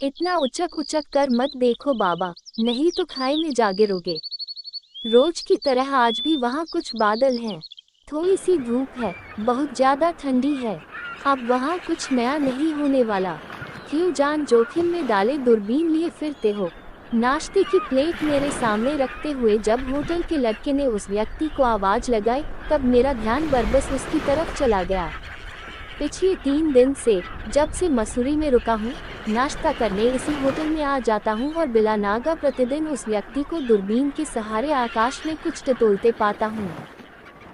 इतना उचक उचक कर मत देखो बाबा, नहीं तो खाई में जा गिरोगे। रोज की तरह आज भी वहाँ कुछ बादल हैं, थोड़ी सी धूप है, बहुत ज्यादा ठंडी है। अब वहाँ कुछ नया नहीं होने वाला। क्यों जान जोखिम में डाले दूरबीन लिए फिरते हो। नाश्ते की प्लेट मेरे सामने रखते हुए जब होटल के लड़के ने उस व्यक्ति को आवाज लगाई, तब मेरा ध्यान बरबस उसकी तरफ चला गया। पिछले 3 दिन से, जब से मसूरी में रुका हूँ, नाश्ता करने इसी होटल में आ जाता हूँ और बिला नागा प्रतिदिन उस व्यक्ति को दूरबीन के सहारे आकाश में कुछ टटोलते पाता हूँ।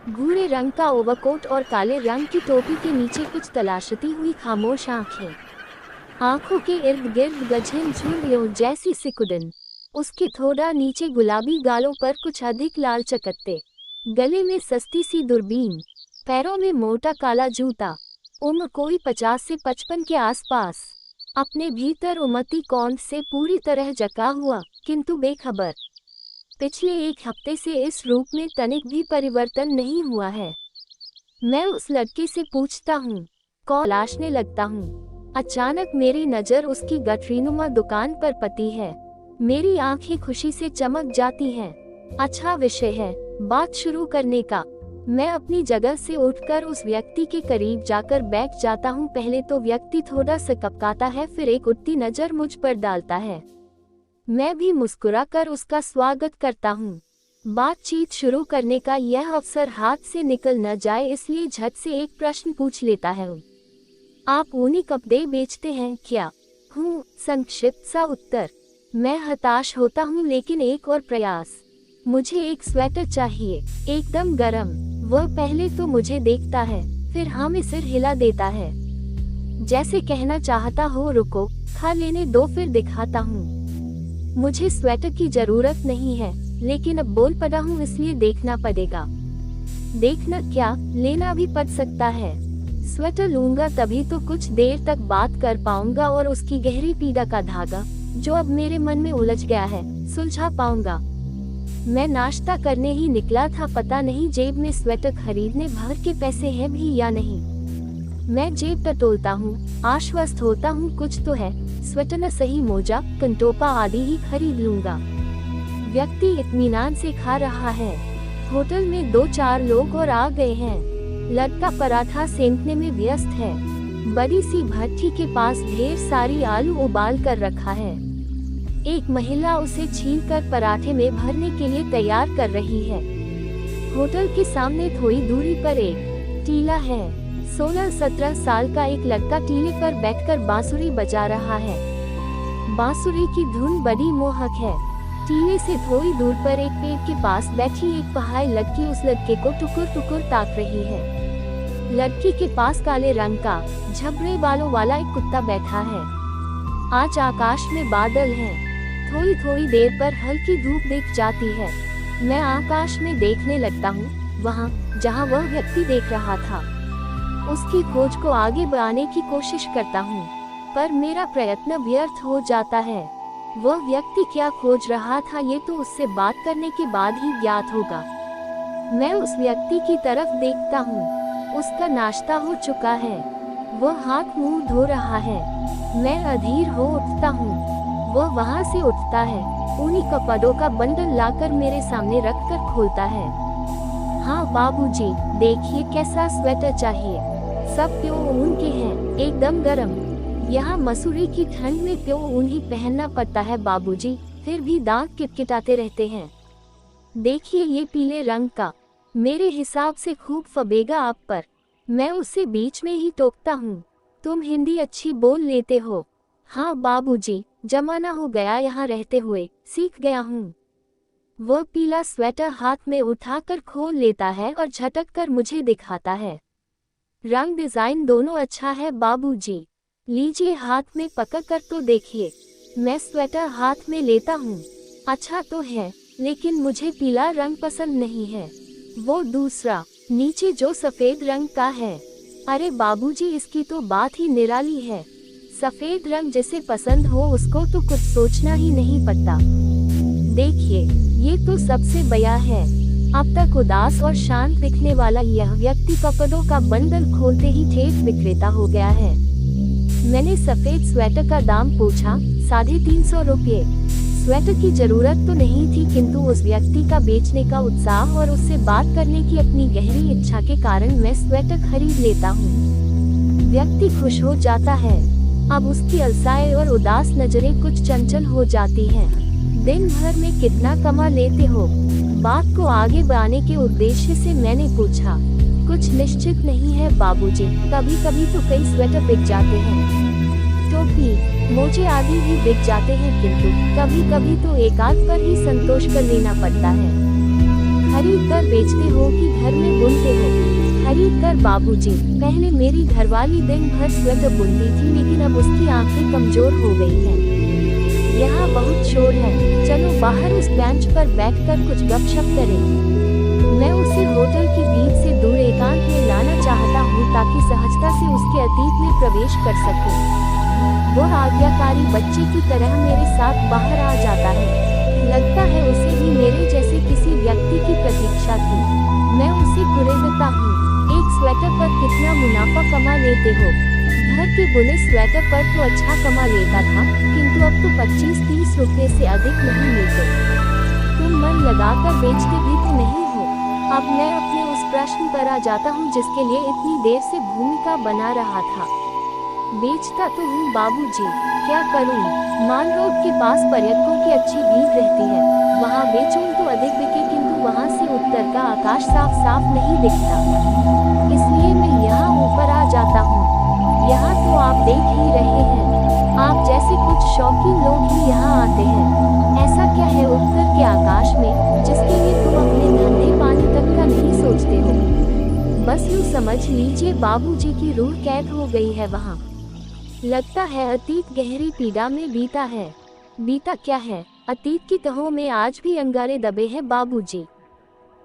भूरे रंग का ओवरकोट और काले रंग की टोपी के नीचे कुछ तलाशती हुई खामोश आंखें। आंखों के इर्द गिर्द गझन झुर्रियों जैसी सिकुड़न। उसके थोड़ा नीचे गुलाबी गालों पर कुछ अधिक लाल चकत्ते। गले में सस्ती सी दूरबीन, पैरों में मोटा काला जूता। उम्र कोई 50 से 55 के आसपास। अपने भीतर उमती कौन से पूरी तरह जका हुआ, किंतु बेखबर। पिछले 1 हफ्ते से इस रूप में तनिक भी परिवर्तन नहीं हुआ है। मैं उस लड़के से पूछता हूँ, कौन तलाशने लगता हूँ। अचानक मेरी नज़र उसकी गठरीनुमा दुकान पर पड़ती है। मेरी आंखें खुशी से चमक जाती हैं। अच्छा विषय है बात शुरू करने का। मैं अपनी जगह से उठकर उस व्यक्ति के करीब जाकर बैठ जाता हूँ। पहले तो व्यक्ति थोड़ा सा कपकाता है, फिर एक उठती नज़र मुझ पर डालता है। मैं भी मुस्कुराकर उसका स्वागत करता हूँ। बातचीत शुरू करने का यह अवसर हाथ से निकल न जाए, इसलिए झट से एक प्रश्न पूछ लेता है। आप ऊनी कपड़े बेचते हैं क्या? हूँ, संक्षिप्त सा उत्तर। मैं हताश होता हूँ, लेकिन एक और प्रयास। मुझे एक स्वेटर चाहिए, एकदम गर्म। वह पहले तो मुझे देखता है, फिर हाँ में सिर हिला देता है, जैसे कहना चाहता हो रुको, खा लेने दो, फिर दिखाता हूँ। मुझे स्वेटर की जरूरत नहीं है, लेकिन अब बोल पड़ा हूँ इसलिए देखना पड़ेगा। देखना क्या, लेना भी पड़ सकता है। स्वेटर लूंगा तभी तो कुछ देर तक बात कर पाऊंगा और उसकी गहरी पीड़ा का धागा, जो अब मेरे मन में उलझ गया है, सुलझा पाऊंगा। मैं नाश्ता करने ही निकला था, पता नहीं जेब में स्वेटर खरीदने भर के पैसे हैं भी या नहीं। मैं जेब टटोलता हूँ, आश्वस्त होता हूँ कुछ तो है। स्वेटर न सही मोजा, कंटोपा आदि ही खरीद लूंगा। व्यक्ति इत्मीनान से खा रहा है। होटल में 2-4 लोग और आ गए हैं। लड़का पराठा सेंकने में व्यस्त है। बड़ी सी भट्टी के पास ढेर सारी आलू उबाल कर रखा है। एक महिला उसे छीलकर पराठे में भरने के लिए तैयार कर रही है। होटल के सामने थोड़ी दूरी पर एक टीला है। 16-17 साल का एक लड़का टीले पर बैठकर बांसुरी बजा रहा है। बांसुरी की धुन बड़ी मोहक है। टीले से थोड़ी दूर पर एक पेड़ के पास बैठी एक पहाड़ लड़की उस लड़के को टुकुर टुकुर ताक रही है। लड़की के पास काले रंग का झबरे बालों वाला एक कुत्ता बैठा है। आज आकाश में बादल हैं। थोड़ी थोड़ी देर पर हल्की धूप दिख जाती है। मैं आकाश में देखने लगता हूँ, वहाँ जहाँ वह व्यक्ति देख रहा था। उसकी खोज को आगे बढ़ाने की कोशिश करता हूँ, पर मेरा प्रयत्न व्यर्थ हो जाता है। वह व्यक्ति क्या खोज रहा था ये तो उससे बात करने के बाद ही ज्ञात होगा। मैं उस व्यक्ति की तरफ देखता हूँ। उसका नाश्ता हो चुका है। वह हाथ मुंह धो रहा है। मैं अधीर हो उठता हूँ। वह वहाँ से उठता है, ऊनी कपड़ों का बंडल लाकर मेरे सामने रखकर खोलता है। हाँ बाबूजी, देखिए कैसा स्वेटर चाहिए। सब प्योर ऊन के हैं, एकदम गर्म। यहाँ मसूरी की ठंड में प्योर ऊन ही पहनना पड़ता है बाबूजी, फिर भी दांत किटकिटाते रहते हैं। देखिए ये पीले रंग का, मेरे हिसाब से खूब फबेगा आप पर। मैं उसे बीच में ही टोकता हूँ। तुम हिंदी अच्छी बोल लेते हो। हाँ बाबूजी, जमाना हो गया यहाँ रहते हुए, सीख गया हूँ। वह पीला स्वेटर हाथ में उठाकर खोल लेता है और झटक कर मुझे दिखाता है। रंग डिजाइन दोनों अच्छा है बाबूजी, लीजिए हाथ में पकड़ कर तो देखिए। मैं स्वेटर हाथ में लेता हूँ। अच्छा तो है, लेकिन मुझे पीला रंग पसंद नहीं है। वो दूसरा नीचे जो सफेद रंग का है। अरे बाबूजी, इसकी तो बात ही निराली है। सफेद रंग जिसे पसंद हो उसको तो कुछ सोचना ही नहीं पड़ता। देखिए ये तो सबसे बया है। अब तक उदास और शांत दिखने वाला यह व्यक्ति कपड़ों का बंडल खोलते ही ठेठ विक्रेता हो गया है। मैंने सफेद स्वेटर का दाम पूछा, 350 रुपये। स्वेटर की जरूरत तो नहीं थी, किंतु उस व्यक्ति का बेचने का उत्साह और उससे बात करने की अपनी गहरी इच्छा के कारण मैं स्वेटर खरीद लेता हूँ। व्यक्ति खुश हो जाता है। अब उसकी अलसाए और उदास नजरें कुछ चंचल हो जाती हैं। दिन भर में कितना कमा लेते हो? बात को आगे बढ़ाने के उद्देश्य से मैंने पूछा। कुछ निश्चित नहीं है बाबूजी, कभी कभी तो कई स्वेटर बिक जाते हैं। टोपी, मोजे आदि भी बिक जाते हैं, किंतु कभी कभी तो एक आध पर ही संतोष कर लेना पड़ता है। खरीद कर बेचते हो कि घर में बुनते हो? खरीद कर बाबूजी। पहले मेरी घरवाली दिन भर स्वेटर बुनती थी, लेकिन अब उसकी आंखें कमजोर हो गई हैं। यहाँ बहुत शोर है, चलो बाहर उस बेंच पर बैठकर कुछ गपशप करें। मैं उसे होटल की भीड़ से दूर एकांत में लाना चाहता हूँ ताकि सहजता से उसके अतीत में प्रवेश कर सकूं। वो आज्ञाकारी बच्चे की तरह मेरे साथ बाहर आ जाता है। लगता है उसे भी मेरे जैसे किसी व्यक्ति की प्रतीक्षा थी। मैं उसे कुरेदता हूँ, एक स्वेटर पर कितना मुनाफा कमा लेते हो? घर के बुने स्वेटर पर तो अच्छा कमा लेता था, किंतु अब तो 25-30 रुपये से अधिक नहीं मिलते। तुम मन लगाकर बेचते भी तो नहीं हो। अब मैं अपने उस प्रश्न पर आ जाता हूँ जिसके लिए इतनी देर से भूमिका बना रहा था। बेचता तो हूँ बाबूजी, क्या करूँ? मान रोड के पास पर्यटकों की अच्छी भीड़ रहती है, वहाँ बेचूं तो अधिक बिके, किंतु वहाँ से उत्तर का आकाश साफ साफ नहीं दिखता, इसलिए मैं यहाँ ऊपर आ जाता हूँ। यहाँ तो आप देख ही रहे हैं, आप जैसे कुछ शौकीन लोग ही यहाँ आते हैं। ऐसा क्या है उत्तर के आकाश में जिसके लिए तुम अपने धंधे पानी तक का नहीं सोचते हो? बस यूँ समझ लीजिए बाबूजी की रूह कैद हो गई है वहाँ। लगता है अतीत गहरी पीड़ा में बीता है। बीता क्या है? अतीत की तहों में आज भी अंगारे दबे हैं बाबूजी।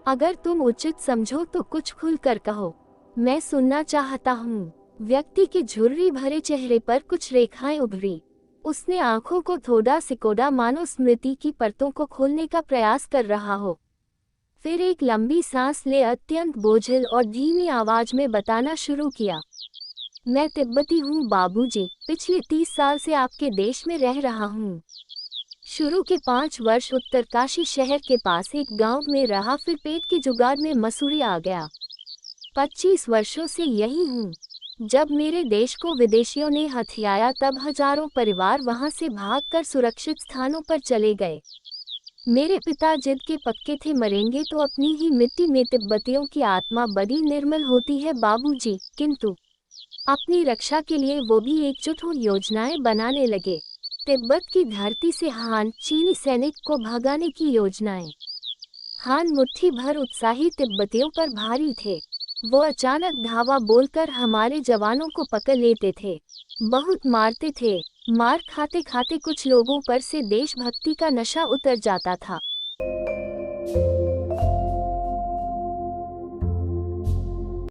अगर तुम उचित समझो तो कुछ खुल कर कहो, मैं सुनना चाहता हूँ। व्यक्ति के झुर्री भरे चेहरे पर कुछ रेखाएं उभरी। उसने आंखों को थोड़ा सिकोड़ा, मानो स्मृति की परतों को खोलने का प्रयास कर रहा हो। फिर एक लंबी सांस ले अत्यंत बोझिल और धीमी आवाज में बताना शुरू किया, मैं तिब्बती हूँ बाबूजी, पिछले 30 साल से आपके देश में रह रहा हूँ। शुरू के 5 वर्ष उत्तरकाशी शहर के पास एक गांव में रहा, फिर पेट के जुगाड़ में मसूरी आ गया। 25 वर्षों से यही हूँ। जब मेरे देश को विदेशियों ने हथियाया तब हजारों परिवार वहां से भागकर सुरक्षित स्थानों पर चले गए। मेरे पिता जिद के पक्के थे, मरेंगे तो अपनी ही मिट्टी में। तिब्बतियों की आत्मा बड़ी निर्मल होती है बाबूजी, किंतु अपनी रक्षा के लिए वो भी एकजुट हो योजनाएं बनाने लगे। तिब्बत की धरती से हान चीनी सैनिक को भगाने की योजनाएं। हान मुट्ठी भर उत्साही तिब्बतियों पर भारी थे। वो अचानक धावा बोलकर हमारे जवानों को पकड़ लेते थे, बहुत मारते थे। मार खाते खाते कुछ लोगों पर से देशभक्ति का नशा उतर जाता था।